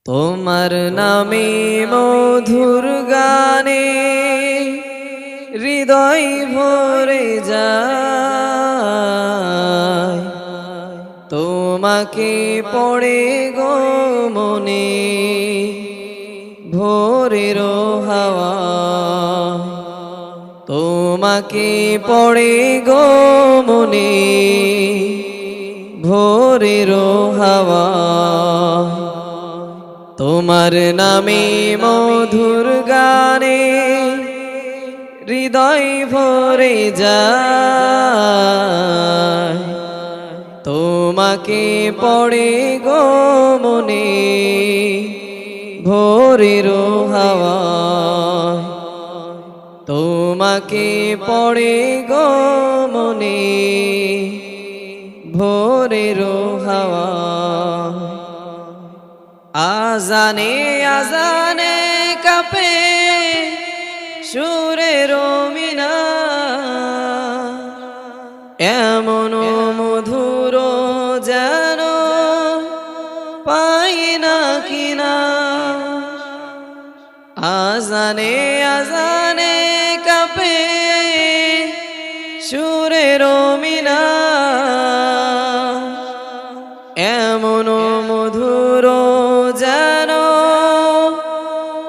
তোমার নামে মধুর গানে হৃদয় ভরে যায়, তোমাকে পড়ে গো মনে ভোরের হাওয়া। তোমাকে পড়ে গো মনে ভোরের হাওয়া। তোমার নামে মধুর গানে হৃদয় ভরে যায়, তোমাকে পড়ে গো মনে ভোরের হাওয়া। তোমাকে পড়ে গো মনে ভোরের হাওয়া। আজানে আজানে কাঁপে সুরের মিনার, এমন মধুর যেন পাই না কিনা। আজানে আজানে কাঁপে সুরের মিনার, এমন মধুর যেন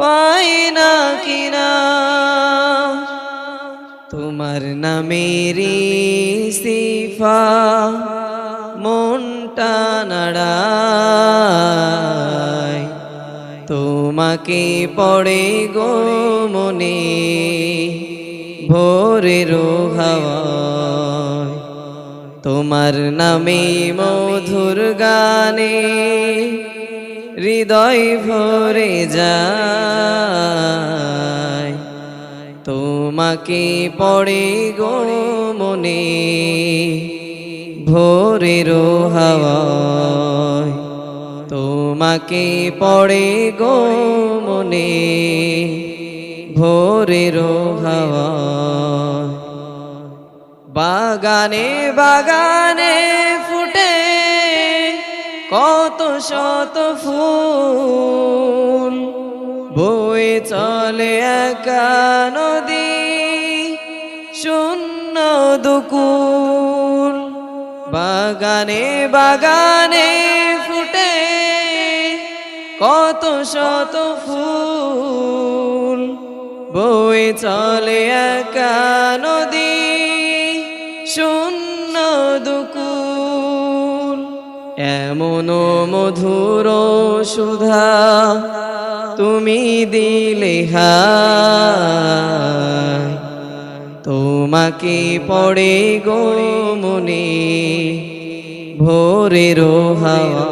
পাই না কিনা। তোমার নামেরই সিফা মনটা নাড়ায়, তোমাকে পড়ে গো মনে ভোরের হাওয়া। তোমার নামে মধুর গানে হৃদয় ভরে যায়, তোমাকে পড়ে গো মনে ভোরের হাওয়া। তোমাকে পড়ে গো মনে ভোরের হাওয়া। বাগানে বাগানে ফুটে কত শত ফুল, বয়ে চলে একা নদী শূন্য দুকুল। বাগানে বাগানে ফুটে কত শত ফুল, বয়ে চলে একা নদী শূন্য দুকুল। এমন মধুর সুধা তুমি দিলে হায়, তোমাকে পড়ে গো মনে ভোরের হাওয়া।